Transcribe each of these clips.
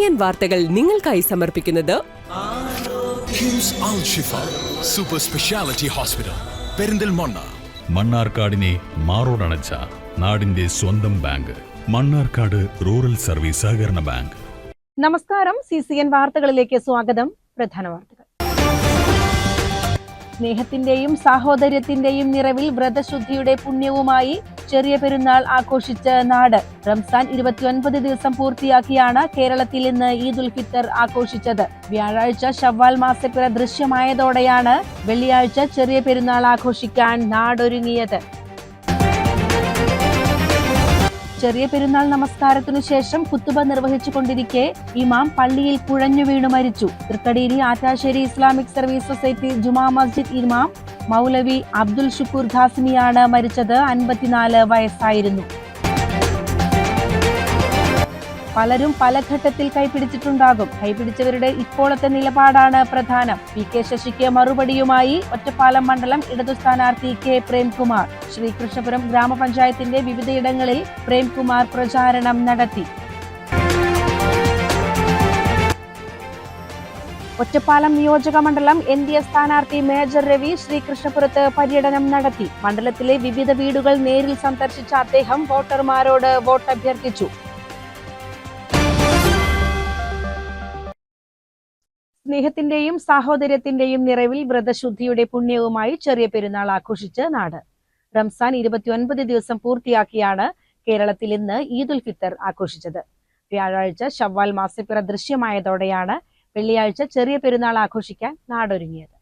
CCN വാർത്തകൾ നിങ്ങൾക്കായി സമർപ്പിക്കുന്നത് കിംസ് അൽ ഷിഫ സൂപ്പർ സ്പെഷ്യാലിറ്റി ഹോസ്പിറ്റൽ പെരിന്തൽമണ്ണ. മണ്ണാർക്കാടിനെ മാറോടണച്ച നാടിന്റെ സ്വന്തം ബാങ്ക് മണ്ണാർക്കാട് റൂറൽ സർവീസ് സഹകരണ ബാങ്ക്. നമസ്കാരം. CCN വാർത്തകളിലേക്ക് സ്വാഗതം. പ്രധാന വാർത്തകൾ. സ്നേഹത്തിന്റെയും സാഹോദര്യത്തിന്റെയും നിറവിൽ വ്രതശുദ്ധിയുടെ പുണ്യവുമായി ചെറിയ പെരുന്നാൾ ആഘോഷിച്ച നാട്. റംസാൻ 29 ദിവസം പൂർത്തിയാക്കിയാണ് കേരളത്തിൽ ഇന്ന് ഈദ് ഉൽ ഫിത്തർ ആഘോഷിച്ചത്. വ്യാഴാഴ്ച ശവ്വാൽ മാസപ്പിറ ദൃശ്യമായതോടെയാണ് വെള്ളിയാഴ്ച ചെറിയ പെരുന്നാൾ ആഘോഷിക്കാൻ നാടൊരുങ്ങിയത്. ചെറിയ പെരുന്നാൾ നമസ്കാരത്തിനു ശേഷം ഖുത്തുബ നിർവഹിച്ചുകൊണ്ടിരിക്കെ ഇമാം പള്ളിയിൽ കുഴഞ്ഞു വീണു മരിച്ചു. Thrikkadeeri Attassery Islamic service society Juma Masjid ഇമാം മൗലവി അബ്ദുൽ ഷുക്കൂർ ഖാസിമിയാണ് മരിച്ചത്. 54 വയസ്സായിരുന്നു. പലരും പല ഘട്ടത്തിൽ കൈപിടിച്ചിട്ടുണ്ടാകും. കൈപിടിച്ചവരുടെ ഇപ്പോഴത്തെ നിലപാടാണ് പ്രധാനം. PK ശശിക്ക് മറുപടിയുമായി ഒറ്റപ്പാലം മണ്ഡലം ഇടതു സ്ഥാനാർത്ഥി K പ്രേംകുമാർ. ശ്രീകൃഷ്ണപുരം ഗ്രാമപഞ്ചായത്തിന്റെ വിവിധയിടങ്ങളിൽ പ്രേംകുമാർ പ്രചാരണം നടത്തി. ഒറ്റപ്പാലം നിയോജക മണ്ഡലം NDA സ്ഥാനാർത്ഥി മേജർ രവി ശ്രീകൃഷ്ണപുരത്ത് പര്യടനം നടത്തി. മണ്ഡലത്തിലെ വിവിധ വീടുകൾ നേരിൽ സന്ദർശിച്ച അദ്ദേഹം വോട്ടർമാരോട് വോട്ട് അഭ്യർത്ഥിച്ചു. സ്നേഹത്തിന്റെയും സാഹോദര്യത്തിന്റെയും നിറവിൽ വ്രതശുദ്ധിയുടെ പുണ്യവുമായി ചെറിയ പെരുന്നാൾ ആഘോഷിച്ച് നാട്. റംസാൻ 29 ദിവസം പൂർത്തിയാക്കിയാണ് കേരളത്തിൽ ഇന്ന് ഈദ് ഉൽ ഫിത്തർ ആഘോഷിച്ചത്. വ്യാഴാഴ്ച ശവ്വാൽ മാസപ്പിറ ദൃശ്യമായതോടെയാണ് വെള്ളിയാഴ്ച ചെറിയ പെരുന്നാൾ ആഘോഷിക്കാൻ നാടൊരുങ്ങിയത്.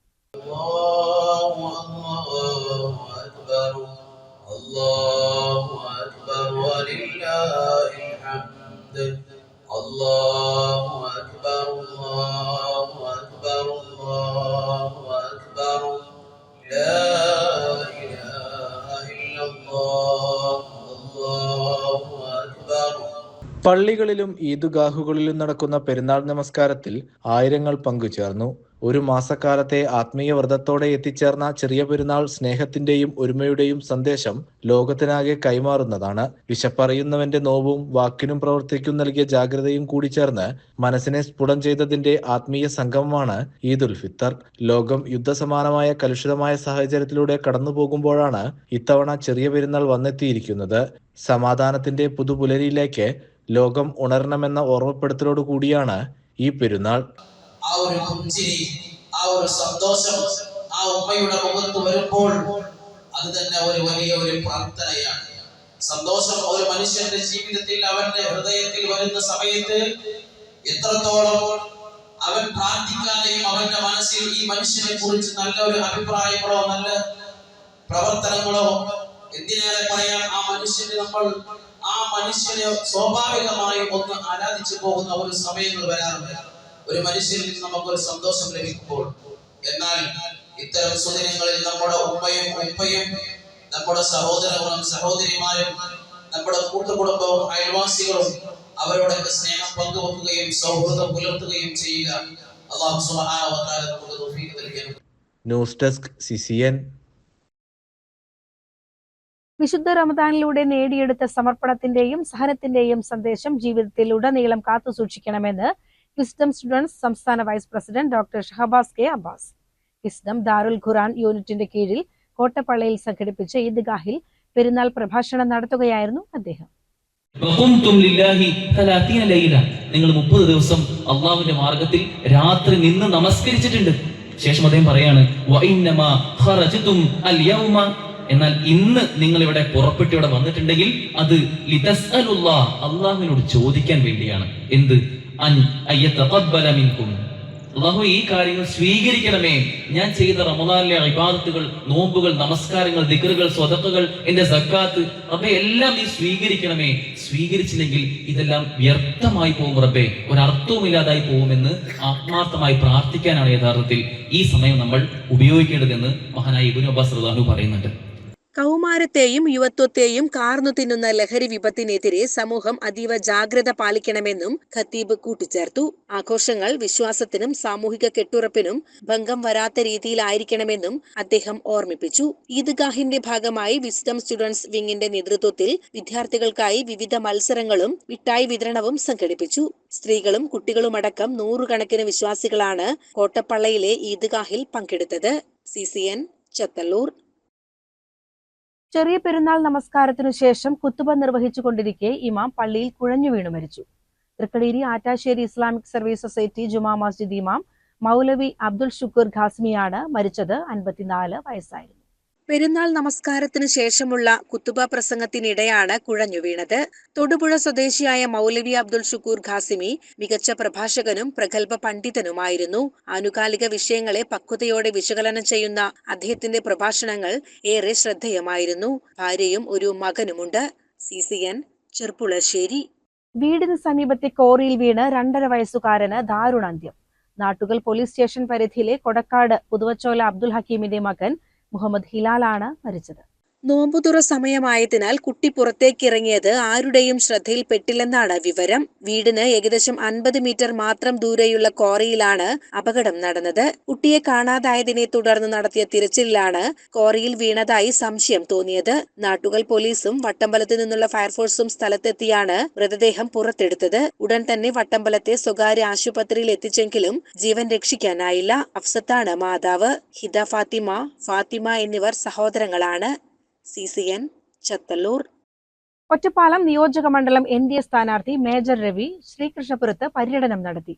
പള്ളികളിലും ഈദ്ഗാഹുകളിലും നടക്കുന്ന പെരുന്നാൾ നമസ്കാരത്തിൽ ആയിരങ്ങൾ പങ്കുചേർന്നു. ഒരു മാസക്കാലത്തെ ആത്മീയ വ്രതത്തോടെ എത്തിച്ചേർന്ന ചെറിയ പെരുന്നാൾ സ്നേഹത്തിന്റെയും ഒരുമയുടെയും സന്ദേശം ലോകത്തിനാകെ കൈമാറുന്നതാണ്. വിശപ്പറിയുന്നവന്റെ നോവും വാക്കിനും പ്രവർത്തിക്കും നൽകിയ ജാഗ്രതയും കൂടി ചേർന്ന് മനസ്സിനെ സ്ഫുടം ചെയ്തതിന്റെ ആത്മീയ സംഗമമാണ് ഈദ് ഉൽ ഫിത്തർ. ലോകം യുദ്ധസമാനമായ കലുഷിതമായ സാഹചര്യത്തിലൂടെ കടന്നു പോകുമ്പോഴാണ് ഇത്തവണ ചെറിയ പെരുന്നാൾ വന്നെത്തിയിരിക്കുന്നത്. സമാധാനത്തിന്റെ പുതുപുലരിയിലേക്ക് ലോകം ഉണരണമെന്ന ഓർമ്മപ്പെടുത്തലോടു കൂടിയാണ് ഈ പെരുന്നാൾ. ആ ഒരു പുഞ്ചിരി, ആ ഒരു സന്തോഷം ആ ഉമ്മയുടെ മുഖത്ത് വരുമ്പോൾ അത് തന്നെ ഒരു വലിയ ഒരു പ്രാർത്ഥനയാണ്. സന്തോഷം ഒരു മനുഷ്യന്റെ ജീവിതത്തിൽ അവന്റെ ഹൃദയത്തിൽ വരുന്ന സമയത്ത് എത്രത്തോളം അവൻ പ്രാർത്ഥിക്കാതെയും അവന്റെ മനസ്സിൽ ഈ മനുഷ്യനെ കുറിച്ച് നല്ല ഒരു അഭിപ്രായങ്ങളോ നല്ല പ്രവർത്തനങ്ങളോ എന്തിനേറെ പറയാൻ ആ മനുഷ്യനെ സ്വാഭാവികമായും ഒന്ന് ആരാധിച്ചു പോകുന്ന ഒരു സമയങ്ങൾ വരാറുണ്ട്. ഒരു മനുഷ്യനിൽ നിന്ന് നമുക്കൊരു സന്തോഷം ലഭിക്കുമ്പോൾ. എന്നാൽ ഇത്തരം സുദിനങ്ങളിൽ നമ്മുടെ ഉമ്മയും ഉപ്പയും നമ്മുടെ സഹോദരങ്ങളും സഹോദരിമാരും നമ്മുടെ കൂട്ടുകുടുംബവും അയൽവാസികളും അവരോടൊക്കെ സ്നേഹം പങ്കുവെക്കുകയും സൗഹൃദം പുലർത്തുകയും ചെയ്യുക. അല്ലാഹു സുബ്ഹാനഹു വ തആല നമുക്ക് തൗഫീഖ് നൽകട്ടെ. News desk CCN. വിശുദ്ധ റമദാനിലൂടെ നേടിയെടുത്ത സമർപ്പണത്തിന്റെയും സഹനത്തിന്റെയും സന്ദേശം ജീവിതത്തിൽ ഉടനീളം കാത്തുസൂക്ഷിക്കണമെന്ന് വിസ്ഡം സ്റ്റുഡൻസ് സംസ്ഥാന vice president doctor Shahabaz K Abbas. Wisdom Darul Quran യൂണിറ്റിന്റെ കീഴിൽ കോട്ടപ്പള്ളിയിൽ സംഘടിപ്പിച്ച ഈദ്ഗാഹിൽ പെരുന്നാൾ പ്രഭാഷണം നടത്തുകയായിരുന്നു അദ്ദേഹം. നിങ്ങൾ 30 ദിവസം അള്ളാഹുവിന്റെ മാർഗത്തിൽ രാത്രി നിന്ന് നമസ്കരിച്ചിട്ടുണ്ട്. ശേഷം അദ്ദേഹം പറയാണ്, എന്നാൽ ഇന്ന് നിങ്ങൾ ഇവിടെ പുറപ്പെട്ട് ഇവിടെ വന്നിട്ടുണ്ടെങ്കിൽ അത് അള്ളാഹുവിനോട് ചോദിക്കാൻ വേണ്ടിയാണ്. എന്ത്? അല്ലാഹു ഈ കാര്യങ്ങൾ സ്വീകരിക്കണമേ. ഞാൻ ചെയ്ത റമദാനിലെ ഇബാദത്തുകൾ, നോമ്പുകൾ, നമസ്കാരങ്ങൾ, ദിക്റുകൾ, സ്വദഖകൾ, എന്റെ സക്കാത്ത് റബ്ബേ എല്ലാം നീ സ്വീകരിക്കണമേ. സ്വീകരിച്ചില്ലെങ്കിൽ ഇതെല്ലാം വ്യർത്ഥമായി പോകും റബ്ബേ, ഒരർത്ഥവും ഇല്ലാതായി പോകുമെന്ന് ആത്മാർത്ഥമായി പ്രാർത്ഥിക്കാനാണ് യഥാർത്ഥത്തിൽ ഈ സമയം നമ്മൾ ഉപയോഗിക്കേണ്ടതെന്ന് മഹാനായ ഇബ്നു അബ്ബാസ് റളിയല്ലാഹു അൻഹു പറയുന്നുണ്ട്. കൗമാരത്തെയും യുവത്വത്തെയും കാർന്നു തിന്നുന്ന ലഹരി വിപത്തിനെതിരെ സമൂഹം അതീവ ജാഗ്രത പാലിക്കണമെന്നും ഖത്തീബ് കൂട്ടിച്ചേർത്തു. ആഘോഷങ്ങൾ വിശ്വാസത്തിനും സാമൂഹിക കെട്ടുറപ്പിനും ഭംഗം വരാത്ത രീതിയിലായിരിക്കണമെന്നും അദ്ദേഹം ഓർമ്മിപ്പിച്ചു. ഈദ്ഗാഹിന്റെ ഭാഗമായി വിസ്ഡം സ്റ്റുഡൻസ് വിങ്ങിന്റെ നേതൃത്വത്തിൽ വിദ്യാർത്ഥികൾക്കായി വിവിധ മത്സരങ്ങളും മിഠായി വിതരണവും സംഘടിപ്പിച്ചു. സ്ത്രീകളും കുട്ടികളുമടക്കം നൂറുകണക്കിന് വിശ്വാസികളാണ് കോട്ടപ്പള്ളയിലെ ഈദ്ഗാഹിൽ പങ്കെടുത്തത്. CCN ചത്തല്ലൂർ. ചെറിയ പെരുന്നാൾ നമസ്കാരത്തിനു ശേഷം കുത്തുബ നിർവഹിച്ചുകൊണ്ടിരിക്കെ ഇമാം പള്ളിയിൽ കുഴഞ്ഞു വീണു മരിച്ചു. Thrikkadeeri Attassery Islamic service society Juma Masjid ഇമാം മൗലവി അബ്ദുൽ ഷുക്കൂർ ഖാസ്മിയാണ് മരിച്ചത്. 54 വയസ്സായിരുന്നു. പെരുന്നാൾ നമസ്കാരത്തിന് ശേഷമുള്ള കുത്തുബ പ്രസംഗത്തിനിടെയാണ് കുഴഞ്ഞു വീണത്. തൊടുപുഴ സ്വദേശിയായ മൗലവി അബ്ദുൽ ഷുക്കൂർ ഖാസിമി മികച്ച പ്രഭാഷകനും പ്രഗത്ഭ പണ്ഡിതനുമായിരുന്നു. ആനുകാലിക വിഷയങ്ങളെ പക്വതയോടെ വിശകലനം ചെയ്യുന്ന അദ്ദേഹത്തിന്റെ പ്രഭാഷണങ്ങൾ ഏറെ ശ്രദ്ധേയമായിരുന്നു. ഭാര്യയും ഒരു മകനുമുണ്ട്. CCN ചെർപ്പുളശ്ശേരി. വീടിന് സമീപത്തെ കോറിയിൽ വീണ് 2.5 വയസ്സുകാരന് ദാരുണാന്ത്യം. നാട്ടുകൽ പോലീസ് സ്റ്റേഷൻ പരിധിയിലെ കൊടക്കാട് പുതുവച്ചോല അബ്ദുൽ ഹക്കീമിന്റെ മകൻ മുഹമ്മദ് ഹിലാലാണ് മരിച്ചത്. നോമ്പുതുറ സമയമായതിനാൽ കുട്ടി പുറത്തേക്കിറങ്ങിയത് ആരുടെയും ശ്രദ്ധയിൽപ്പെട്ടില്ലെന്നാണ് വിവരം. വീടിന് ഏകദേശം 50 മീറ്റർ മാത്രം ദൂരെയുള്ള ക്വാറിയിലാണ് അപകടം നടന്നത്. കുട്ടിയെ കാണാതായതിനെ തുടർന്ന് നടത്തിയ തിരച്ചിലിലാണ് ക്വാറിയിൽ വീണതായി സംശയം തോന്നിയത്. നാട്ടുകൽ പോലീസും വട്ടമ്പലത്തു നിന്നുള്ള ഫയർഫോഴ്സും സ്ഥലത്തെത്തിയാണ് മൃതദേഹം പുറത്തെടുത്തത്. ഉടൻ തന്നെ വട്ടമ്പലത്തെ സ്വകാര്യ ആശുപത്രിയിൽ എത്തിച്ചെങ്കിലും ജീവൻ രക്ഷിക്കാനായില്ല. അഫ്സത്താണ് മാതാവ്. ഹിദ ഫാത്തിമ എന്നിവർ സഹോദരങ്ങളാണ്. CCN ചത്തല്ലൂർ. ഒറ്റപ്പാലം നിയോജക മണ്ഡലം NDA സ്ഥാനാർത്ഥി മേജർ രവി ശ്രീകൃഷ്ണപുരത്ത് പര്യടനം നടത്തി.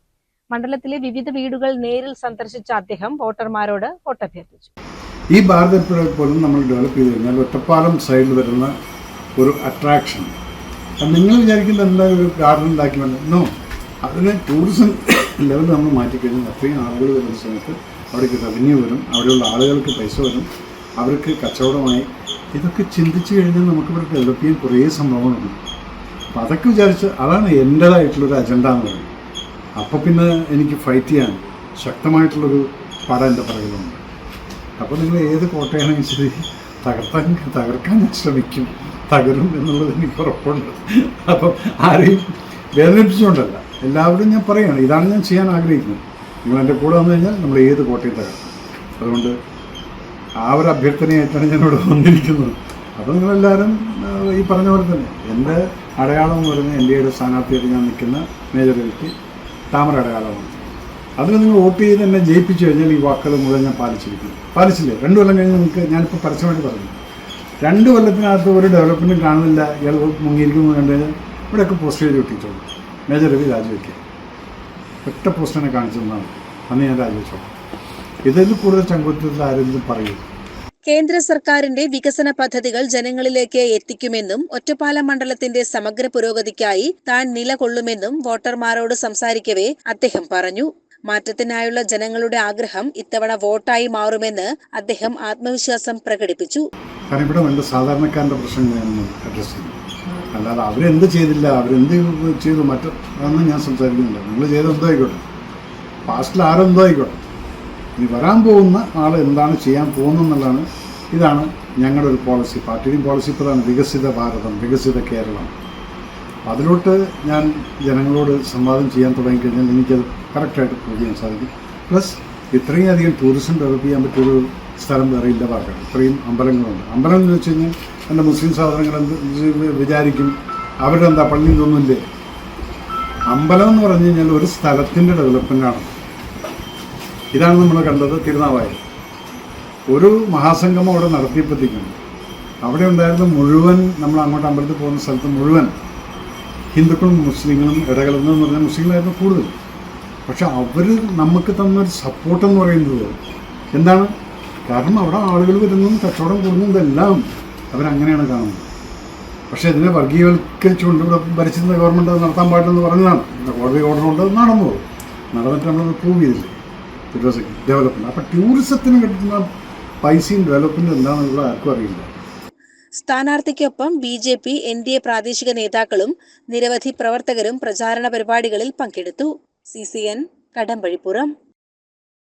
മണ്ഡലത്തിലെ വിവിധ വീടുകൾ നേരിൽ സന്ദർശിച്ച അദ്ദേഹം വോട്ടർമാരോട് വോട്ടഭ്യർത്ഥിച്ചു. ഈ ഭാരതപ്പുഴ പോലും നമ്മൾ ഡെവലപ്പ് ചെയ്ത് കഴിഞ്ഞാൽ ഒറ്റപ്പാലം സൈഡിൽ വരുന്ന ഒരു അട്രാക്ഷൻ നിങ്ങൾ വിചാരിക്കുന്നത് എന്താ ഒരു ഗാർഡൻ ഉണ്ടാക്കി വേണ്ടോ, അതിനെ ടൂറിസം ലെവൽ നമ്മൾ മാറ്റിക്കഴിഞ്ഞാൽ അത്രയും ആളുകൾ വരുന്ന സമയത്ത് അവിടേക്ക് റവന്യൂ വരും, അവിടെയുള്ള ആളുകൾക്ക് പൈസ വരും, അവർക്ക് കച്ചവടമായി. ഇതൊക്കെ ചിന്തിച്ച് കഴിഞ്ഞാൽ നമുക്കിവിടെ ഡെവലപ്പ് ചെയ്യാൻ കുറേ സംഭവങ്ങളുണ്ട്. അപ്പം അതൊക്കെ വിചാരിച്ച് അതാണ് എൻ്റേതായിട്ടുള്ളൊരു അജണ്ട എന്ന് പറയുന്നത്. അപ്പോൾ പിന്നെ എനിക്ക് ഫൈറ്റ് ചെയ്യാൻ ശക്തമായിട്ടുള്ളൊരു പടം എൻ്റെ പുറകിലുണ്ട്. അപ്പോൾ നിങ്ങൾ ഏത് കോട്ടയാണെങ്കിൽ ശരി തകർക്കാൻ ഞാൻ ശ്രമിക്കും, തകരും എന്നുള്ളത് എനിക്ക് ഉറപ്പുണ്ട്. അപ്പം ആരെയും വേദനിപ്പിച്ചുകൊണ്ടല്ല, എല്ലാവരും ഞാൻ പറയുകയാണ്, ഇതാണ് ഞാൻ ചെയ്യാൻ ആഗ്രഹിക്കുന്നത്. നിങ്ങൾ എൻ്റെ കൂടെ വന്നു കഴിഞ്ഞാൽ നമ്മൾ ഏത് കോട്ടയും തകർക്കും. അതുകൊണ്ട് ആ ഒരു അഭ്യർത്ഥനയായിട്ടാണ് ഞാനിവിടെ വന്നിരിക്കുന്നത്. അപ്പോൾ നിങ്ങളെല്ലാവരും ഈ പറഞ്ഞ പോലെ തന്നെ എൻ്റെ അടയാളം എന്ന് പറയുന്നത് NDAയുടെ സ്ഥാനാർത്ഥിയായിട്ട് ഞാൻ നിൽക്കുന്ന മേജർ വ്യക്തി താമര അടയാളമാണ്. അതിൽ നിങ്ങൾ വോട്ട് ചെയ്ത് എന്നെ ജയിപ്പിച്ചു കഴിഞ്ഞാൽ ഈ വാക്കുകൾ മുഴുവൻ ഞാൻ പാലിച്ചില്ലേ? 2 കൊല്ലം കഴിഞ്ഞ് നിങ്ങൾക്ക് ഞാനിപ്പോൾ പരസ്യമായിട്ട് പറഞ്ഞു, 2 കൊല്ലത്തിനകത്ത് ഒരു ഡെവലപ്മെൻറ്റും കാണുന്നില്ല, ഇയാൾ മുങ്ങിയിരിക്കുന്നു കണ്ടു കഴിഞ്ഞാൽ ഇവിടെയൊക്കെ പോസ്റ്റ് ചെയ്ത് ഒട്ടിച്ചോളൂ, മേജർ രവി രാജിവെക്കുക. ഒറ്റ പോസ്റ്ററിനെ കാണിച്ചു തന്നാണ് അന്ന് ഞാൻ രാജിവെച്ചോളൂ. ഇതിൽ കൂടുതൽ ചങ്കുറ്റത്തിൽ ആരെങ്കിലും പറയൂ. കേന്ദ്ര സർക്കാരിന്റെ വികസന പദ്ധതികൾ ജനങ്ങളിലേക്ക് എത്തിക്കുമെന്നും ഒറ്റപ്പാലം മണ്ഡലത്തിന്റെ സമഗ്ര പുരോഗതിക്കായി താൻ നിലകൊള്ളുമെന്നും വോട്ടർമാരോട് സംസാരിക്കവേ അദ്ദേഹം പറഞ്ഞു. മാറ്റത്തിനായുള്ള ജനങ്ങളുടെ ആഗ്രഹം ഇത്തവണ വോട്ടായി മാറുമെന്ന് അദ്ദേഹം ആത്മവിശ്വാസം പ്രകടിപ്പിച്ചു. കാരണം ഇവിടെ വേണ്ട സാധാരണക്കാരൻ്റെ പ്രശ്നങ്ങൾ ഞാൻ അഡ്രസ് ചെയ്യുന്നു, അല്ലാതെ അവരെന്ത് ചെയ്തില്ല, അവരെന്ത് ചെയ്തു മറ്റൊന്നും ഞാൻ സംസാരിക്കുന്നില്ല. നിങ്ങൾ ചെയ്തെന്തോ ആയിക്കോട്ടെ, പാസ്റ്റിൽ ആരെന്തോ ആയിക്കോട്ടെ, ഇനി വരാൻ പോകുന്ന ആൾ എന്താണ് ചെയ്യാൻ പോകുന്നതെന്നുള്ളതാണ്. ഇതാണ് ഞങ്ങളുടെ ഒരു പോളിസി, പാർട്ടിയുടെയും പോളിസി ഇപ്പോഴാണ് വികസിത ഭാരതം, വികസിത കേരളം. അതിലോട്ട് ഞാൻ ജനങ്ങളോട് സംവാദം ചെയ്യാൻ തുടങ്ങിക്കഴിഞ്ഞാൽ എനിക്കത് കറക്റ്റായിട്ട് പ്രൂവ് ചെയ്യാൻ സാധിക്കും. പ്ലസ് ഇത്രയും അധികം ടൂറിസം ഡെവലപ്പ് ചെയ്യാൻ പറ്റിയൊരു സ്ഥലം വേറെ ഇല്ല പാർക്കാണ്. ഇത്രയും അമ്പലങ്ങളുണ്ട്. അമ്പലം എന്ന് വെച്ച് കഴിഞ്ഞാൽ എൻ്റെ മുസ്ലിം സഹോദരങ്ങൾ എന്ത് വിചാരിക്കും, അവരുടെ എന്താ പള്ളിയിൽ നിന്നൊന്നുമില്ലേ? അമ്പലം എന്ന് പറഞ്ഞു കഴിഞ്ഞാൽ ഒരു സ്ഥലത്തിൻ്റെ ഡെവലപ്മെൻറ്റാണ്. ഇതാണ് നമ്മൾ കണ്ടത് തിരുനാവായിൽ. ഒരു മഹാസംഗമം അവിടെ നടത്തിയപ്പോഴത്തേക്കും അവിടെ ഉണ്ടായിരുന്ന മുഴുവൻ, നമ്മൾ അങ്ങോട്ട് അമ്പലത്തിൽ പോകുന്ന സ്ഥലത്ത് മുഴുവൻ ഹിന്ദുക്കളും മുസ്ലിങ്ങളും ഇടകലർന്നെന്ന് പറഞ്ഞാൽ മുസ്ലിങ്ങളായിരുന്നു കൂടുതൽ. പക്ഷെ അവർ നമുക്ക് തന്നൊരു സപ്പോർട്ടെന്ന് പറയുന്നത് എന്താണ്? കാരണം അവിടെ ആളുകൾ വരുന്നതും കച്ചവടം കൂടുന്നതെല്ലാം അവരങ്ങനെയാണ് കാണുന്നത്. പക്ഷേ ഇതിനെ വർഗീയവൽക്കരിച്ചുകൊണ്ട് ഇവിടെ ഭരിച്ചിരുന്ന ഗവൺമെൻറ് അത് നടത്താൻ പാടില്ലെന്ന് പറഞ്ഞതാണ്. കോടതി ഓർഡർ കൊണ്ട് അത് നടന്നിട്ട് നമ്മളത് പ്രൂവ് ചെയ്തില്ലേ ഡെവലപ്മെൻറ്റ്. അപ്പോൾ ടൂറിസത്തിന് കിട്ടുന്ന പൈസയും ഡെവലപ്മെൻറ്റും എന്താണെന്നുള്ള ആർക്കും അറിയില്ല. സ്ഥാനാർത്ഥിക്കൊപ്പം BJP NDA പ്രാദേശിക നേതാക്കളും നിരവധി പ്രവർത്തകരും പ്രചാരണ പരിപാടികളിൽ പങ്കെടുത്തു. CCN കടമ്പഴിപ്പുറം.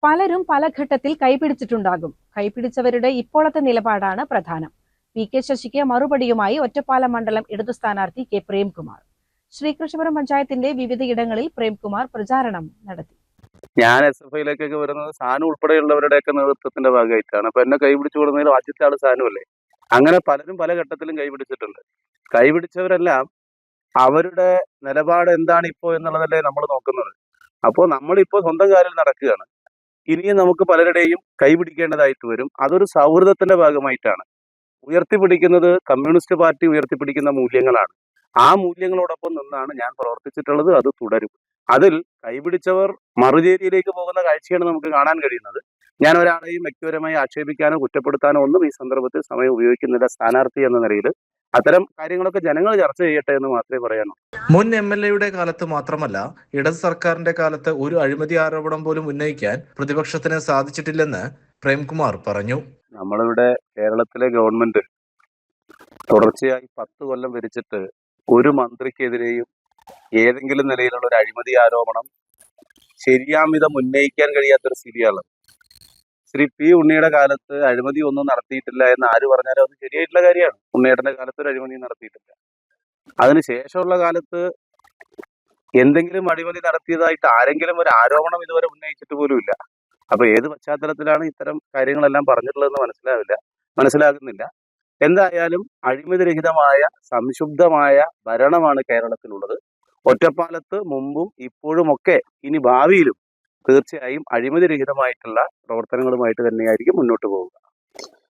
പലരും പല ഘട്ടത്തിൽ കൈപിടിച്ചിട്ടുണ്ടാകും. കൈപിടിച്ചവരുടെ ഇപ്പോഴത്തെ നിലപാടാണ് പ്രധാനം. കെ ശശിക്ക് മറുപടിയുമായി ഒറ്റപ്പാലം മണ്ഡലം ഇടതു സ്ഥാനാർത്ഥി കെ പ്രേംകുമാർ. ശ്രീകൃഷ്ണപുരം പഞ്ചായത്തിന്റെ വിവിധയിടങ്ങളിൽ പ്രേംകുമാർ പ്രചാരണം നടത്തി. ഞാൻ SFIയിലേക്കൊക്കെ വരുന്നത് സാനു ഉൾപ്പെടെയുള്ളവരുടെയൊക്കെ നേതൃത്വത്തിന്റെ ഭാഗമായിട്ടാണ്. അപ്പൊ എന്നെ കൈപിടിച്ചു കൊടുക്കുന്നതിൽ ആദ്യത്തെ ആള് സാനു അല്ലേ. അങ്ങനെ പലരും പല ഘട്ടത്തിലും കൈപിടിച്ചിട്ടുണ്ട്. കൈപിടിച്ചവരെല്ലാം അവരുടെ നിലപാട് എന്താണ് ഇപ്പോൾ എന്നുള്ളതല്ലേ നമ്മൾ നോക്കുന്നത്. അപ്പോൾ നമ്മളിപ്പോൾ സ്വന്തം കാലിൽ നടക്കുകയാണ്. ഇനിയും നമുക്ക് പലരുടെയും കൈപിടിക്കേണ്ടതായിട്ട് വരും. അതൊരു സൗഹൃദത്തിന്റെ ഭാഗമായിട്ടാണ്. ഉയർത്തിപ്പിടിക്കുന്നത് കമ്മ്യൂണിസ്റ്റ് പാർട്ടി ഉയർത്തിപ്പിടിക്കുന്ന മൂല്യങ്ങളാണ്. ആ മൂല്യങ്ങളോടൊപ്പം നിന്നാണ് ഞാൻ പ്രവർത്തിച്ചിട്ടുള്ളത്. അത് തുടരും. അതിൽ കൈപിടിച്ചവർ മറുചേരിയിലേക്ക് പോകുന്ന കാഴ്ചയാണ് നമുക്ക് കാണാൻ കഴിയുന്നത്. ഞാൻ ഒരാളെയും വ്യക്തിപരമായി ആക്ഷേപിക്കാനോ കുറ്റപ്പെടുത്താനോ ഒന്നും ഈ സന്ദർഭത്തിൽ സമയം ഉപയോഗിക്കുന്നില്ല. സ്ഥാനാർത്ഥി എന്ന നിലയിൽ അത്തരം കാര്യങ്ങളൊക്കെ ജനങ്ങൾ ചർച്ച ചെയ്യട്ടെ എന്ന് മാത്രമേ പറയാനുള്ളൂ. മുൻ MLA കാലത്ത് മാത്രമല്ല, ഇടത് സർക്കാരിന്റെ കാലത്ത് ഒരു അഴിമതി ആരോപണം പോലും ഉന്നയിക്കാൻ പ്രതിപക്ഷത്തിന് സാധിച്ചിട്ടില്ലെന്ന് പ്രേംകുമാർ പറഞ്ഞു. നമ്മളിവിടെ കേരളത്തിലെ ഗവൺമെന്റ് തുടർച്ചയായി 10 കൊല്ലം ഭരിച്ചിട്ട് ഒരു മന്ത്രിക്കെതിരെയും ഏതെങ്കിലും നിലയിലുള്ള ഒരു അഴിമതി ആരോപണം ശരിയാമിതം ഉന്നയിക്കാൻ കഴിയാത്തൊരു സ്ഥിതിയാണ്. ശ്രീ P. ഉണ്ണിയുടെ കാലത്ത് അഴിമതി ഒന്നും നടത്തിയിട്ടില്ല എന്ന് ആര് പറഞ്ഞാലും അത് ശരിയായിട്ടുള്ള കാര്യമാണ്. ഉണ്ണിയേട്ടന്റെ കാലത്ത് ഒരു അഴിമതി നടത്തിയിട്ടില്ല. അതിനുശേഷമുള്ള കാലത്ത് എന്തെങ്കിലും അഴിമതി നടത്തിയതായിട്ട് ആരെങ്കിലും ഒരു ആരോപണം ഇതുവരെ ഉന്നയിച്ചിട്ട് പോലും ഇല്ല. അപ്പൊ ഏത് പശ്ചാത്തലത്തിലാണ് ഇത്തരം കാര്യങ്ങളെല്ലാം പറഞ്ഞിട്ടുള്ളതെന്ന് മനസ്സിലാകുന്നില്ല. എന്തായാലും അഴിമതിരഹിതമായ സംശുദ്ധമായ ഭരണമാണ് കേരളത്തിലുള്ളത്. ഒറ്റപ്പാലത്ത് മുമ്പും ഇപ്പോഴും ഒക്കെ ഇനി ഭാവിയിലും തീർച്ചയായും അഴിമതിരഹിതമായിട്ടുള്ള പ്രവർത്തനങ്ങളുമായിട്ട് തന്നെയായിരിക്കും മുന്നോട്ട് പോവുക.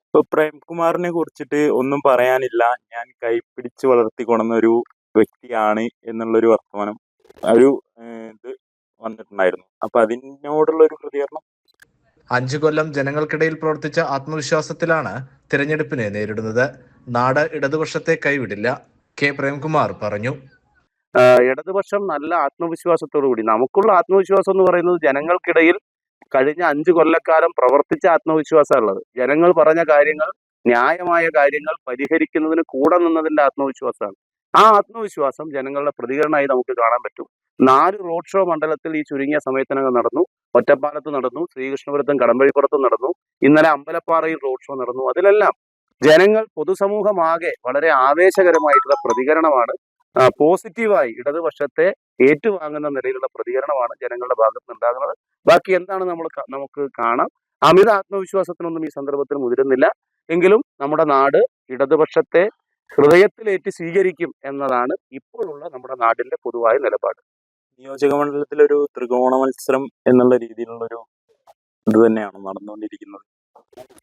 ഇപ്പൊ പ്രേംകുമാറിനെ കുറിച്ചിട്ട് ഒന്നും പറയാനില്ല, ഞാൻ കൈപിടിച്ച് വളർത്തിക്കൊണ്ടുന്ന ഒരു വ്യക്തിയാണ് എന്നുള്ളൊരു വർത്തമാനം ഒരു ഇത് വന്നിട്ടുണ്ടായിരുന്നു. അപ്പൊ അതിനോടുള്ള ഒരു പ്രതികരണം. 5 കൊല്ലം ജനങ്ങൾക്കിടയിൽ പ്രവർത്തിച്ച ആത്മവിശ്വാസത്തിലാണ് തിരഞ്ഞെടുപ്പിനെ നേരിടുന്നത്. നാട് ഇടതുപക്ഷത്തെ കൈവിടില്ല, കെ പ്രേംകുമാർ പറഞ്ഞു. ഇടതുപക്ഷം നല്ല ആത്മവിശ്വാസത്തോടു കൂടി, നമുക്കുള്ള ആത്മവിശ്വാസം എന്ന് പറയുന്നത് ജനങ്ങൾക്കിടയിൽ കഴിഞ്ഞ 5 കൊല്ലക്കാലം പ്രവർത്തിച്ച ആത്മവിശ്വാസമുള്ളത്. ജനങ്ങൾ പറഞ്ഞ കാര്യങ്ങൾ, ന്യായമായ കാര്യങ്ങൾ പരിഹരിക്കുന്നതിന് കൂടെ നിന്നതിന്റെ ആത്മവിശ്വാസമാണ്. ആ ആത്മവിശ്വാസം ജനങ്ങളുടെ പ്രതികരണമായി നമുക്ക് കാണാൻ പറ്റും. 4 റോഡ് ഷോ മണ്ഡലത്തിൽ ഈ ചുരുങ്ങിയ സമയത്തിനകം നടന്നു. ഒറ്റപ്പാലത്ത് നടന്നു, ശ്രീകൃഷ്ണപുരത്തും കടമ്പഴിപ്പുറത്തും നടന്നു, ഇന്നലെ അമ്പലപ്പാറയിൽ റോഡ് ഷോ നടന്നു. അതിലെല്ലാം ജനങ്ങൾ, പൊതുസമൂഹമാകെ വളരെ ആവേശകരമായിട്ടുള്ള പ്രതികരണമാണ്, പോസിറ്റീവായി ഇടതുപക്ഷത്തെ ഏറ്റുവാങ്ങുന്ന നിലയിലുള്ള പ്രതികരണമാണ് ജനങ്ങളുടെ ഭാഗത്ത് ഉണ്ടാകുന്നത്. ബാക്കി എന്താണ് നമുക്ക് കാണാം. അമിത ആത്മവിശ്വാസത്തിനൊന്നും ഈ സന്ദർഭത്തിൽ മുതിരുന്നില്ല. എങ്കിലും നമ്മുടെ നാട് ഇടതുപക്ഷത്തെ ഹൃദയത്തിലേറ്റി സ്വീകരിക്കും എന്നതാണ് ഇപ്പോഴുള്ള നമ്മുടെ നാടിന്റെ പൊതുവായ നിലപാട്. നിയോജക മണ്ഡലത്തിലൊരു ത്രികോണ മത്സരം എന്നുള്ള രീതിയിലുള്ളൊരു ഇത് തന്നെയാണ് നടന്നുകൊണ്ടിരിക്കുന്നത്.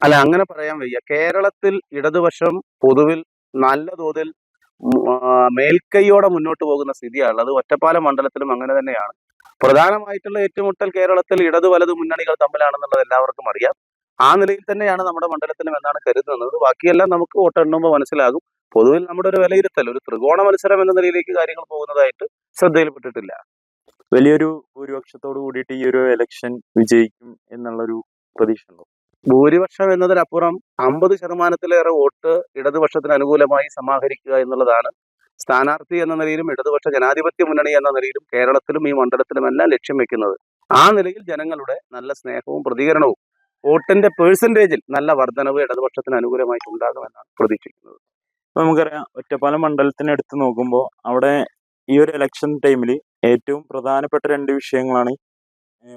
അല്ല, അങ്ങനെ പറയാൻ വയ്യ. കേരളത്തിൽ ഇടതുപക്ഷം പൊതുവിൽ നല്ല തോതിൽ മേൽക്കൈയോടെ മുന്നോട്ട് പോകുന്ന സ്ഥിതിയാണ്. അത് ഒറ്റപ്പാലം മണ്ഡലത്തിലും അങ്ങനെ തന്നെയാണ്. പ്രധാനമായിട്ടുള്ള ഏറ്റുമുട്ടൽ കേരളത്തിൽ ഇടതു വലതു മുന്നണികൾ തമ്മിലാണെന്നുള്ളത് എല്ലാവർക്കും അറിയാം. ആ നിലയിൽ തന്നെയാണ് നമ്മുടെ മണ്ഡലത്തിലും എന്നാണ് കരുതുന്നത്. ബാക്കിയെല്ലാം നമുക്ക് വോട്ടെണ്ണുമ്പോൾ മനസ്സിലാകും. പൊതുവിൽ നമ്മുടെ ഒരു വിലയിരുത്തൽ, ഒരു ത്രികോണ മത്സരം എന്ന നിലയിലേക്ക് കാര്യങ്ങൾ പോകുന്നതായിട്ട് ശ്രദ്ധയിൽപ്പെട്ടിട്ടില്ല. വലിയൊരു ഭൂരിപക്ഷത്തോട് കൂടിയിട്ട് ഈ ഒരു ഇലക്ഷൻ വിജയിക്കും എന്നുള്ളൊരു പ്രതീക്ഷ ഉണ്ടോ? ഭൂരിപക്ഷം എന്നതിനപ്പുറം 50% വോട്ട് ഇടതുപക്ഷത്തിന് അനുകൂലമായി സമാഹരിക്കുക എന്നുള്ളതാണ് സ്ഥാനാർത്ഥി എന്ന നിലയിലും ഇടതുപക്ഷ ജനാധിപത്യ മുന്നണി എന്ന നിലയിലും കേരളത്തിലും ഈ മണ്ഡലത്തിലും എല്ലാം ലക്ഷ്യം വെക്കുന്നത്. ആ നിലയിൽ ജനങ്ങളുടെ നല്ല സ്നേഹവും പ്രതികരണവും വോട്ടിന്റെ പേഴ്സൻറ്റേജിൽ നല്ല വർധനവ് ഇടതുപക്ഷത്തിന് അനുകൂലമായിട്ട് ഉണ്ടാകുമെന്നാണ് പ്രതീക്ഷിക്കുന്നത്. നമുക്കറിയാം, ഒറ്റപ്പാലം മണ്ഡലത്തിന് എടുത്ത് നോക്കുമ്പോൾ അവിടെ ഈ ഒരു ഇലക്ഷൻ ടൈമിൽ ഏറ്റവും പ്രധാനപ്പെട്ട 2 വിഷയങ്ങളാണ്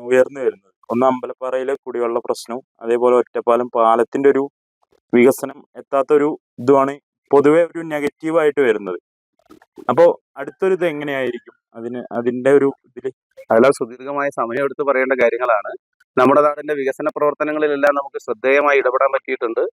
ഉയർന്നു വരുന്നത്. ഒന്ന് അമ്പലപ്പാറയിലെ കുടിവെള്ള പ്രശ്നവും അതേപോലെ ഒറ്റപ്പാലം പാലത്തിന്റെ ഒരു വികസനം എത്താത്തൊരു ഇതുമാണ് പൊതുവെ ഒരു നെഗറ്റീവായിട്ട് വരുന്നത്. അപ്പോൾ അടുത്തൊരു ഇത് എങ്ങനെയായിരിക്കും അതിന്റെ ഒരു ഇതിൽ? അതെല്ലാം സുദീർഘമായ സമയമെടുത്ത് പറയേണ്ട കാര്യങ്ങളാണ്. നമ്മുടെ നാടിന്റെ വികസന പ്രവർത്തനങ്ങളിലെല്ലാം നമുക്ക് ശ്രദ്ധേയമായി ഇടപെടാൻ പറ്റിയിട്ടുണ്ട്.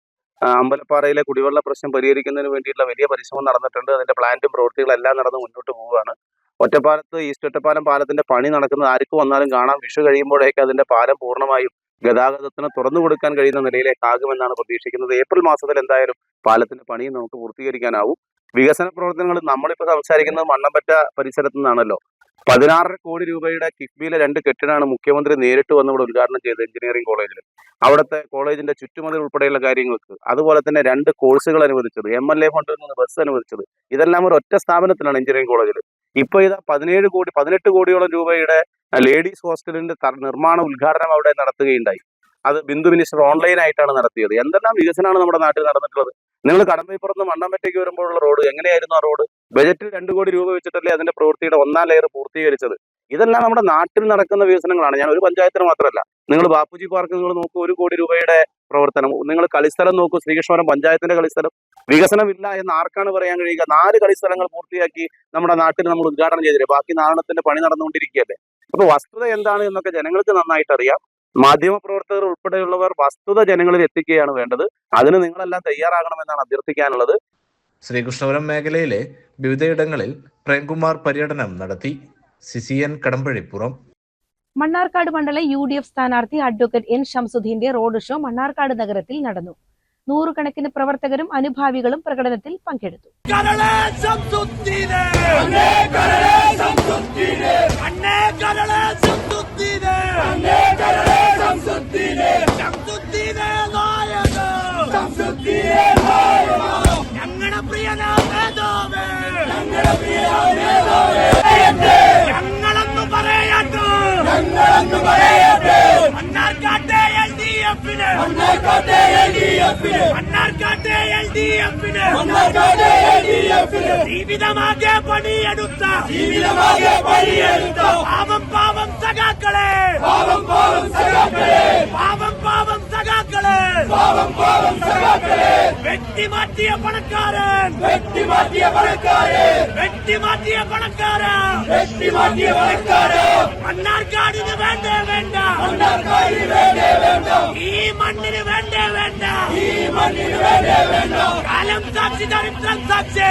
അമ്പലപ്പാറയിലെ കുടിവെള്ള പ്രശ്നം പരിഹരിക്കുന്നതിന് വേണ്ടിയിട്ടുള്ള വലിയ പരിശ്രമം നടന്നിട്ടുണ്ട്. അതിന്റെ പ്ലാന്റും പ്രവൃത്തികളെല്ലാം നടന്ന് മുന്നോട്ട് പോവുകയാണ്. ഒറ്റപ്പാലത്ത് ഈസ്റ്റ് ഒറ്റപ്പാലം പാലത്തിന്റെ പണി നടക്കുന്നത് ആർക്കും വന്നാലും കാണാം. വിഷു കഴിയുമ്പോഴേക്ക് അതിന്റെ പാലം പൂർണ്ണമായും ഗതാഗതത്തിന് തുറന്നു കൊടുക്കാൻ കഴിയുന്ന നിലയിലേക്കാകുമെന്നാണ് പ്രതീക്ഷിക്കുന്നത്. ഏപ്രിൽ മാസത്തിൽ എന്തായാലും പാലത്തിന്റെ പണിയും നമുക്ക് പൂർത്തീകരിക്കാനാവും. വികസന പ്രവർത്തനങ്ങൾ നമ്മളിപ്പോൾ സംസാരിക്കുന്നത് മണ്ണമ്പറ്റ പരിസരത്തു നിന്നാണല്ലോ. 16.5 കോടി രൂപയുടെ കിഫ്ബിയിലെ 2 കെട്ടിടമാണ് മുഖ്യമന്ത്രി നേരിട്ട് വന്ന് ഇവിടെ ഉദ്ഘാടനം ചെയ്തത് എഞ്ചിനീയറിംഗ് കോളേജിൽ. അവിടുത്തെ കോളേജിന്റെ ചുറ്റുമതിൽ ഉൾപ്പെടെയുള്ള കാര്യങ്ങൾക്ക്, അതുപോലെ തന്നെ 2 കോഴ്സുകൾ അനുവദിച്ചത്, MLA ഫണ്ടിൽ നിന്ന് ബസ് അനുവദിച്ചത്, ഇതെല്ലാം ഒരു ഒറ്റ സ്ഥാപനത്തിലാണ് എഞ്ചിനീയറിംഗ് കോളേജിൽ. ഇപ്പൊ ഇതാ 18 കോടിയോളം രൂപയുടെ ലേഡീസ് ഹോസ്റ്റലിന്റെ നിർമ്മാണ ഉദ്ഘാടനം അവിടെ നടത്തുകയുണ്ടായി. അത് ബിന്ദു മിനിസ്റ്റർ ഓൺലൈനായിട്ടാണ് നടത്തിയത്. എന്തെല്ലാം വികസനമാണ് നമ്മുടെ നാട്ടിൽ നടന്നിട്ടുള്ളത്. നിങ്ങൾ കടമ്പയിപ്പുറത്ത് മണ്ണമ്പറ്റയ്ക്ക് വരുമ്പോഴുള്ള റോഡ് എങ്ങനെയായിരുന്നു? ആ റോഡ് ബജറ്റിൽ 2 കോടി രൂപ വെച്ചിട്ടല്ലേ അതിന്റെ പ്രവൃത്തിയുടെ 1ാം ലെയർ പൂർത്തീകരിച്ചത്. ഇതെല്ലാം നമ്മുടെ നാട്ടിൽ നടക്കുന്ന വികസനങ്ങളാണ്. ഞാൻ ഒരു പഞ്ചായത്തിന് മാത്രമല്ല, നിങ്ങൾ ബാപ്പുജി പാർക്ക് നിങ്ങൾ നോക്കൂ, 1 കോടി രൂപയുടെ പ്രവർത്തനം. നിങ്ങൾ കളിസ്ഥലം നോക്കൂ, ശ്രീകൃഷ്ണപുരം പഞ്ചായത്തിന്റെ കളിസ്ഥലം. വികസനമില്ല എന്ന് ആർക്കാണ് പറയാൻ കഴിയുക? 4 കളിസ്ഥലങ്ങൾ പൂർത്തിയാക്കി നമ്മുടെ നാട്ടിൽ നമ്മൾ ഉദ്ഘാടനം ചെയ്തില്ലേ? ബാക്കി 4 പണി നടന്നുകൊണ്ടിരിക്കുകയല്ലേ? അപ്പൊ വസ്തുത എന്താണ് എന്നൊക്കെ ജനങ്ങൾക്ക് നന്നായിട്ട് അറിയാം. മാധ്യമപ്രവർത്തകർ ഉൾപ്പെടെയുള്ളവർ വസ്തുത ജനങ്ങളിൽ എത്തിക്കുകയാണ് വേണ്ടത്. അതിന് നിങ്ങളെല്ലാം തയ്യാറാകണമെന്നാണ് അഭ്യർത്ഥിക്കാനുള്ളത്. ശ്രീകൃഷ്ണപുരം മേഖലയിലെ വിവിധയിടങ്ങളിൽ പ്രേംകുമാർ പര്യടനം നടത്തി. CCN കടമ്പഴിപ്പുറം. മണ്ണാർക്കാട് മണ്ഡലം UDF സ്ഥാനാർത്ഥി അഡ്വക്കേറ്റ് N ഷംസുദ്ദീന്റെ റോഡ് ഷോ മണ്ണാർക്കാട് നഗരത്തിൽ നടന്നു. 100 കണക്കിന് പ്രവർത്തകരും അനുഭാവികളും പ്രകടനത്തിൽ പങ്കെടുത്തു. ജീവിതമാകെ പണിയെടുത്ത പാവം പാവം സഖാക്കളെ, പാവം പാവം സഖാക്കളെ, പാവം പാവം സഖാക്കളെ, പാവം പാവം സഖാക്കളെ, വെട്ടിമാറ്റിയ പണക്കാരൻ, വെട്ടിമാറ്റിയ പണക്കാരൻ, വെട്ടിമാറ്റിയ പണക്കാരൻ, വെട്ടിമാറ്റിയ പണക്കാരൻ. മണ്ണാർക്കാടിന് വേണ്ടേ വേണ്ട, മണ്ണാർക്കാടിന് വേണ്ടേ വേണ്ട, ഈ മണ്ണിന് വേണ്ടേ വേണ്ട, ഈ മണ്ണിന് വേണ്ടേ വേണ്ട. കാലം സാക്ഷി, ചരിത്രം സാക്ഷി.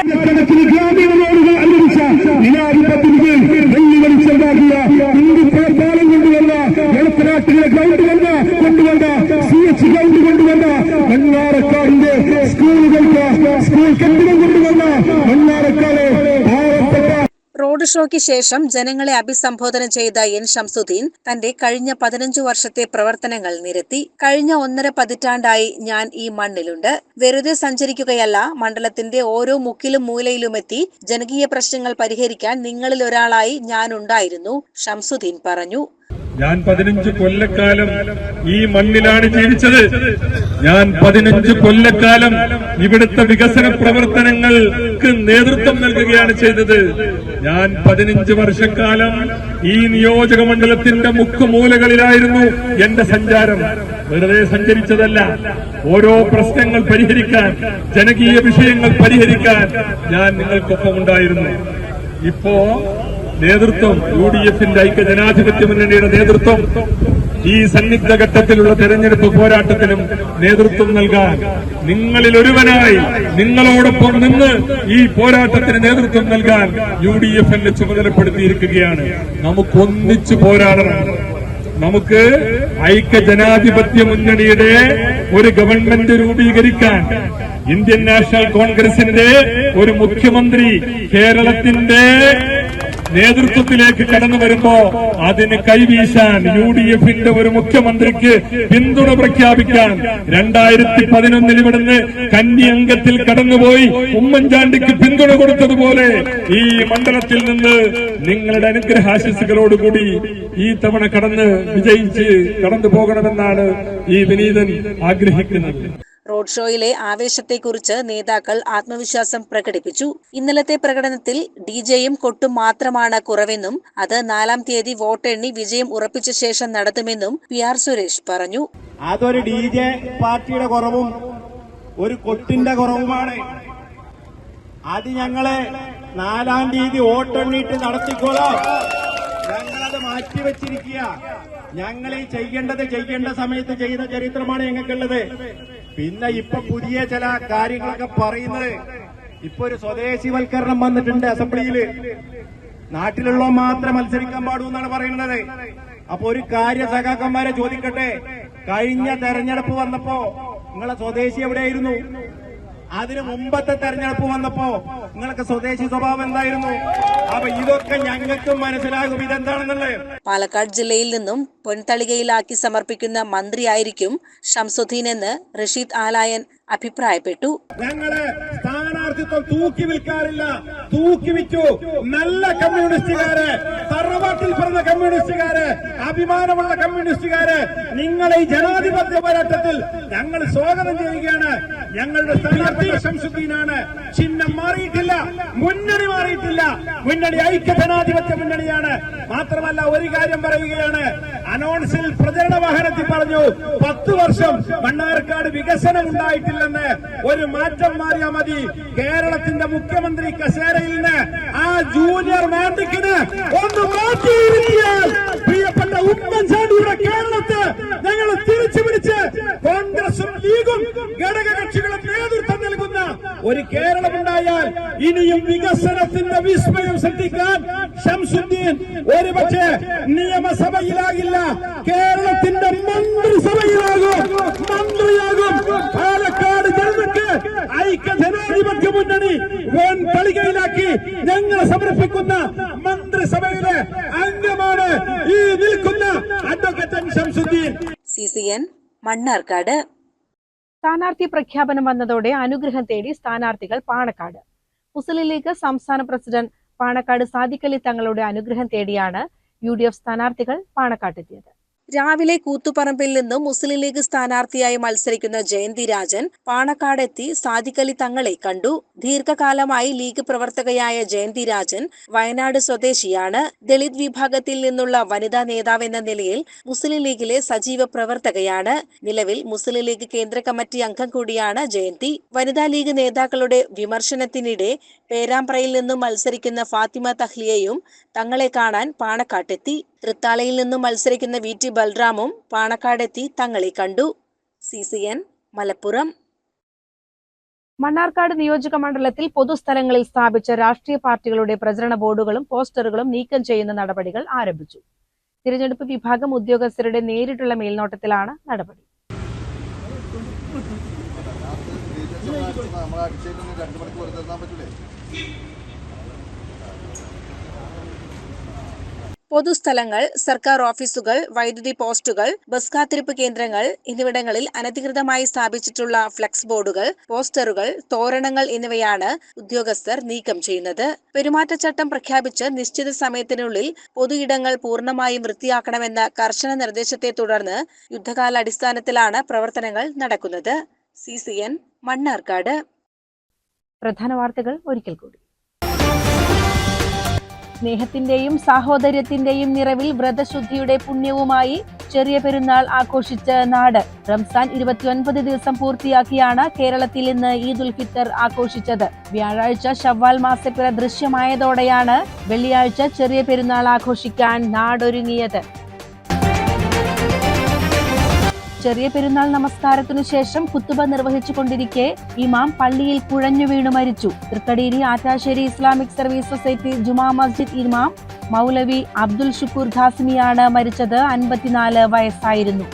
ഗ്രാമീണ റോഡുകൾ അനുവദിച്ച ജനാധിപത്യത്തിന് വെള്ളി വെളിച്ചമാക്കിയ ഹിന്ദു പ്രസ്ഥാനം കൊണ്ടുവന്ന വെളുത്തനാട്ടിലെ ഗ്രൗണ്ട് കൊണ്ടുവന്ന CH ഗ്രൗണ്ട് കൊണ്ടുവന്ന മണ്ണാർക്കാടിന്റെ സ്കൂളുകൾക്ക് സ്കൂൾ കെട്ടിടം കൊണ്ടുവന്ന മണ്ണാർക്കാട് പാവപ്പെട്ട. റോഡ് ഷോയ്ക്ക് ശേഷം ജനങ്ങളെ അഭിസംബോധന ചെയ്ത N ഷംസുദ്ദീൻ തന്റെ കഴിഞ്ഞ 15 വർഷത്തെ പ്രവർത്തനങ്ങൾ നിരത്തി. കഴിഞ്ഞ 1.5 പതിറ്റാണ്ടായി ഞാൻ ഈ മണ്ണിലുണ്ട്. വെറുതെ സഞ്ചരിക്കുകയല്ല, മണ്ഡലത്തിന്റെ ഓരോ മുക്കിലും മൂലയിലുമെത്തി ജനകീയ പ്രശ്നങ്ങൾ പരിഹരിക്കാൻ നിങ്ങളിൽ ഒരാളായി ഞാനുണ്ടായിരുന്നു, ഷംസുദ്ദീൻ പറഞ്ഞു. ഞാൻ 15 കൊല്ലക്കാലം ഈ മണ്ണിലാണ് ജീവിച്ചത്. ഞാൻ 15 കൊല്ലക്കാലം ഇവിടുത്തെ വികസന പ്രവർത്തനങ്ങൾക്ക് നേതൃത്വം നൽകുകയാണ് ചെയ്തത്. ഞാൻ 15 വർഷക്കാലം ഈ നിയോജക മണ്ഡലത്തിന്റെ മുക്കുമൂലകളിലായിരുന്നു എന്റെ സഞ്ചാരം. വെറുതെ സഞ്ചരിച്ചതല്ല, ഓരോ പ്രശ്നങ്ങൾ പരിഹരിക്കാൻ, ജനകീയ വിഷയങ്ങൾ പരിഹരിക്കാൻ ഞാൻ നിങ്ങൾക്കൊപ്പം ഉണ്ടായിരുന്നു. ഇപ്പോ നേതൃത്വം, UDFന്റെ ഐക്യജനാധിപത്യ മുന്നണിയുടെ നേതൃത്വം ഈ സന്നിഗ്ധ ഘട്ടത്തിലുള്ള തെരഞ്ഞെടുപ്പ് പോരാട്ടത്തിനും നേതൃത്വം നൽകാൻ, നിങ്ങളിൽ ഒരുവനായി നിങ്ങളോടൊപ്പം നിന്ന് ഈ പോരാട്ടത്തിന് നേതൃത്വം നൽകാൻ UDF എന്നെ ചുമതലപ്പെടുത്തിയിരിക്കുകയാണ്. നമുക്കൊന്നിച്ചു പോരാടണം. നമുക്ക് ഐക്യജനാധിപത്യ മുന്നണിയുടെ ഒരു ഗവൺമെന്റ് രൂപീകരിക്കാൻ, ഇന്ത്യൻ നാഷണൽ കോൺഗ്രസിന്റെ ഒരു മുഖ്യമന്ത്രി കേരളത്തിന്റെ നേതൃത്വത്തിലേക്ക് കടന്നു വരുമ്പോ അതിന് കൈവീശാൻ, UDFന്റെ ഒരു മുഖ്യമന്ത്രിക്ക് പിന്തുണ പ്രഖ്യാപിക്കാൻ 2011 ഇവിടുന്ന് കന്നി അംഗത്തിൽ കടന്നുപോയി ഉമ്മൻചാണ്ടിക്ക് പിന്തുണ കൊടുത്തതുപോലെ ഈ മണ്ഡലത്തിൽ നിന്ന് നിങ്ങളുടെ അനുഗ്രഹാശിസുകളോടുകൂടി ഈ തവണ വിജയിച്ച് കടന്നു പോകണമെന്നാണ് ഈ വിനീതൻ ആഗ്രഹിക്കുന്നത്. റോഡ് ഷോയിലെ ആവേശത്തെക്കുറിച്ച് നേതാക്കൾ ആത്മവിശ്വാസം പ്രകടിപ്പിച്ചു. ഇന്നലത്തെ പ്രകടനത്തിൽ DJയും കൊട്ടും മാത്രമാണ് കുറവെന്നും അത് 4-ാം തീയതി വോട്ടെണ്ണി വിജയം ഉറപ്പിച്ച ശേഷം നടത്തുമെന്നും PR സുരേഷ് പറഞ്ഞു. അതൊരു DJ പാർട്ടിയുടെ കുറവും ഒരു കൊട്ടിന്റെ കുറവുമാണ്. അത് ഞങ്ങള് 4-ാം തീയതി വോട്ടെണ്ണിട്ട് നടത്തിക്കോളാം. ഞങ്ങളത് മാറ്റിവെച്ചിരിക്കുക. ഞങ്ങൾ ഈ ചെയ്യേണ്ട സമയത്ത് ചെയ്ത ചരിത്രമാണ് ഞങ്ങൾക്കുള്ളത്. പിന്നെ ഇപ്പൊ പുതിയ ചില കാര്യങ്ങളൊക്കെ പറയുന്നത്, ഇപ്പൊ ഒരു സ്വദേശിവൽക്കരണം വന്നിട്ടുണ്ട് അസംബ്ലിയില്. നാട്ടിലുള്ള മാത്രം മത്സരിക്കാൻ പാടൂ എന്നാണ് പറയുന്നത്. അപ്പൊ ഒരു കാര്യ സഖാക്കന്മാരെ ചോദിക്കട്ടെ, കഴിഞ്ഞ തെരഞ്ഞെടുപ്പ് വന്നപ്പോ നിങ്ങളെ സ്വദേശി എവിടെയായിരുന്നു? അതിന് മുമ്പത്തെ തെരഞ്ഞെടുപ്പ് വന്നപ്പോ നിങ്ങൾക്ക് സ്വദേശി സ്വഭാവം എന്തായിരുന്നു? അപ്പൊ ഇതൊക്കെ ഞങ്ങൾക്കും മനസ്സിലാകും ഇതെന്താണെന്നുള്ളത്. പാലക്കാട് ജില്ലയിൽ നിന്നും പൊൻതളികയിലാക്കി സമർപ്പിക്കുന്ന മന്ത്രിയായിരിക്കും ഷംസുദ്ദീൻ എന്ന് റഷീദ് ആലായൻ അഭിപ്രായപ്പെട്ടു. ഞങ്ങള് സ്ഥാനാർത്ഥി സ്ഥാനാർത്ഥിത്വം തൂക്കി വിൽക്കാറില്ല. തൂക്കി വിറ്റു. നല്ല കമ്മ്യൂണിസ്റ്റുകാര്, തറവാട്ടിൽ പറഞ്ഞ കമ്മ്യൂണിസ്റ്റുകാര്, അഭിമാനമുള്ള കമ്മ്യൂണിസ്റ്റുകാര്, നിങ്ങളെ ഈ ജനാധിപത്യ പോരാട്ടത്തിൽ ഞങ്ങൾ സ്വാഗതം ചെയ്യുകയാണ്. ഞങ്ങളുടെ സ്ഥാനാർത്ഥി ശംസുദ്ദീനാണ്. ചിഹ്നം മാറിയിട്ടില്ല, മുന്നണി മാറിയിട്ടില്ല. മുന്നണി ഐക്യ ജനാധിപത്യ മുന്നണിയാണ്. മാത്രമല്ല ഒരു കാര്യം പറയുകയാണ്, അനൗൺസിൽ പ്രചരണ വാഹനത്തിൽ പറഞ്ഞു 10 വർഷം മണ്ണാർക്കാട് വികസനം ഉണ്ടായിട്ടില്ലെന്ന്. ഒരു മാറ്റം മാറിയാൽ മതി. കേരളത്തിന്റെ മുഖ്യമന്ത്രി കസേരയിൽ നിന്ന് ആ ജൂനിയർ മാൻഡിക്കിന് ഒന്ന് മാറ്റിയിരിക്കാൻ പ്രിയപ്പെട്ട ഉമ്മൻചാണ്ടിയുടെ കേരളത്തെ ഞങ്ങൾ തിരിച്ചു പിടിച്ച് കോൺഗ്രസും ലീഗും ഘടകകക്ഷികളും നേതൃത്വം നൽകുന്ന ഒരു കേരളമുണ്ടായാൽ ഇനിയും വികസനത്തിന്റെ വിസ്മയം സൃഷ്ടിക്കാൻ ശംസുദ്ദീൻ ഒരുപക്ഷെ നിയമസഭയിലാകില്ല, കേരളത്തിന്റെ മന്ത്രിസഭയിലാകും, മന്ത്രിയാകും. പാലക്കാട് ജനതയ്ക്ക് ഐക്യ ജനാധിപത്യ മുന്നണി വൻ കളികയിലാക്കി ഞങ്ങൾ സമർപ്പിക്കുന്ന മന്ത്രിസഭയിലെ അംഗമാണ് ഈ നിൽക്കുന്ന അഡ്വക്കേറ്റ് ശംസുദ്ദീൻ. CCN മണ്ണാർക്കാട്. സ്ഥാനാർത്ഥി പ്രഖ്യാപനം വന്നതോടെ അനുഗ്രഹം തേടി സ്ഥാനാർത്ഥികൾ പാണക്കാട്. മുസ്ലിം ലീഗ് സംസ്ഥാന പ്രസിഡന്റ് പാണക്കാട് സാദിഖ് അലി തങ്ങളുടെ അനുഗ്രഹം തേടിയാണ് UDF സ്ഥാനാർത്ഥികൾ പാണക്കാട്ടെത്തിയത്. രാവിലെ കൂത്തുപറമ്പിൽ നിന്നും മുസ്ലിം ലീഗ് സ്ഥാനാർത്ഥിയായി മത്സരിക്കുന്ന ജയന്തി രാജൻ പാണക്കാടെത്തി സാദിഖ് അലി തങ്ങളെ കണ്ടു. ദീർഘകാലമായി ലീഗ് പ്രവർത്തകയായ ജയന്തി രാജൻ വയനാട് സ്വദേശിയാണ്. ദളിത് വിഭാഗത്തിൽ നിന്നുള്ള വനിതാ നേതാവെന്ന നിലയിൽ മുസ്ലിം ലീഗിലെ സജീവ പ്രവർത്തകയാണ്. നിലവിൽ മുസ്ലിം ലീഗ് കേന്ദ്ര കമ്മിറ്റി അംഗം കൂടിയാണ് ജയന്തി. വനിതാ ലീഗ് നേതാക്കളുടെ വിമർശനത്തിനിടെ പേരാമ്പ്രയിൽ നിന്നും മത്സരിക്കുന്ന ഫാത്തിമ തഹ്ലിയയും തങ്ങളെ കാണാൻ പാണക്കാട്ടെത്തി. തൃത്താലയിൽ നിന്നും മത്സരിക്കുന്ന VT ബൽറാമും പാണക്കാടെത്തി തങ്ങളെ കണ്ടു. CCN മലപ്പുറം. മണ്ണാർക്കാട് നിയോജക മണ്ഡലത്തിൽ പൊതുസ്ഥലങ്ങളിൽ സ്ഥാപിച്ച രാഷ്ട്രീയ പാർട്ടികളുടെ പ്രചരണ ബോർഡുകളും പോസ്റ്ററുകളും നീക്കം ചെയ്യുന്ന നടപടികൾ ആരംഭിച്ചു. തിരഞ്ഞെടുപ്പ് വിഭാഗം ഉദ്യോഗസ്ഥരുടെ നേരിട്ടുള്ള മേൽനോട്ടത്തിലാണ് നടപടി. പൊതുസ്ഥലങ്ങൾ, സർക്കാർ ഓഫീസുകൾ, വൈദ്യുതി പോസ്റ്റുകൾ, ബസ് കാത്തിരിപ്പ് കേന്ദ്രങ്ങൾ എന്നിവിടങ്ങളിൽ അനധികൃതമായി സ്ഥാപിച്ചിട്ടുള്ള ഫ്ലെക്സ് ബോർഡുകൾ, പോസ്റ്ററുകൾ, തോരണങ്ങൾ എന്നിവയാണ് ഉദ്യോഗസ്ഥർ നീക്കം ചെയ്യുന്നത്. പെരുമാറ്റച്ചട്ടം പ്രഖ്യാപിച്ച് നിശ്ചിത സമയത്തിനുള്ളിൽ പൊതുയിടങ്ങൾ പൂർണ്ണമായും വൃത്തിയാക്കണമെന്ന കർശന നിർദ്ദേശത്തെ തുടർന്ന് യുദ്ധകാലാടിസ്ഥാനത്തിലാണ് പ്രവർത്തനങ്ങൾ നടക്കുന്നത്. CCN മണ്ണാർക്കാട്. പ്രധാന വാർത്തകൾ ഒരിക്കൽ കൂടി. സ്നേഹത്തിന്റെയും സാഹോദര്യത്തിന്റെയും നിറവിൽ വ്രതശുദ്ധിയുടെ പുണ്യവുമായി ചെറിയ പെരുന്നാൾ ആഘോഷിച്ച നാട്. റംസാൻ 29 ദിവസം പൂർത്തിയാക്കിയാണ് കേരളത്തിൽ ഇന്ന് ഈദ് ഉൽ ഫിത്തർ ആഘോഷിച്ചത്. വ്യാഴാഴ്ച ശവ്വാൽ മാസപ്പിറ ദൃശ്യമായതോടെയാണ് വെള്ളിയാഴ്ച ചെറിയ പെരുന്നാൾ ആഘോഷിക്കാൻ നാടൊരുങ്ങിയത്. ചെറിയ പെരുന്നാൾ നമസ്കാരത്തിനു ശേഷം ഖുത്തുബ നിർവഹിച്ചുകൊണ്ടിരിക്കെ ഇമാം പള്ളിയിൽ കുഴഞ്ഞു വീണു മരിച്ചു. Thrikkadeeri Attassery Islamic service society Juma Masjid ഇമാം മൗലവി അബ്ദുൽ ഷുക്കൂർ ഖാസിമിയാണ് മരിച്ചത്. 54 വയസ്സായിരുന്നു.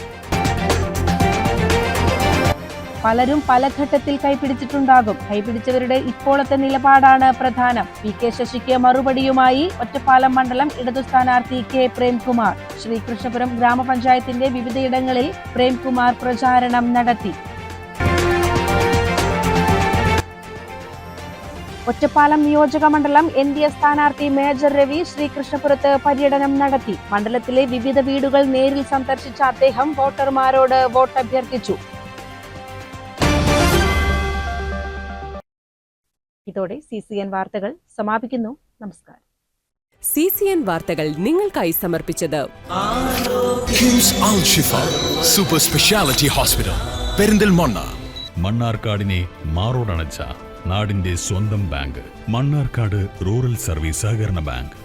പലരും പല ഘട്ടത്തിൽ കൈപിടിച്ചിട്ടുണ്ടാകും. കൈപിടിച്ചവരുടെ ഇപ്പോഴത്തെ നിലപാടാണ് പ്രധാനം. PK ശശിക്ക് മറുപടിയുമായി ഒറ്റപ്പാലം മണ്ഡലം ഇടതു സ്ഥാനാർത്ഥി K പ്രേംകുമാർ. ശ്രീകൃഷ്ണപുരം ഗ്രാമപഞ്ചായത്തിന്റെ വിവിധയിടങ്ങളിൽ പ്രേംകുമാർ പ്രചാരണം നടത്തി. ഒറ്റപ്പാലം നിയോജക മണ്ഡലം NDA സ്ഥാനാർത്ഥി മേജർ രവി ശ്രീകൃഷ്ണപുരത്ത് പര്യടനം നടത്തി. മണ്ഡലത്തിലെ വിവിധ വീടുകൾ നേരിൽ സന്ദർശിച്ച അദ്ദേഹം വോട്ടർമാരോട് വോട്ട് അഭ്യർത്ഥിച്ചു. ഇതോടെ CCN വാർത്തകൾ സമാപിക്കുന്നു. നമസ്കാരം. CCN വാർത്തകൾ നിങ്ങൾക്കായി സമർപ്പിച്ചത് കിംസ് അൽ ഷിഫ സൂപ്പർ സ്പെഷ്യാലിറ്റി ഹോസ്പിറ്റൽ പെരിന്തൽമണ്ണ. മണ്ണാർക്കാടിനെ മാറോടണച്ച നാടിന്റെ സ്വന്തം ബാങ്ക് മണ്ണാർക്കാട് റൂറൽ സർവീസ് സഹകരണ ബാങ്ക്.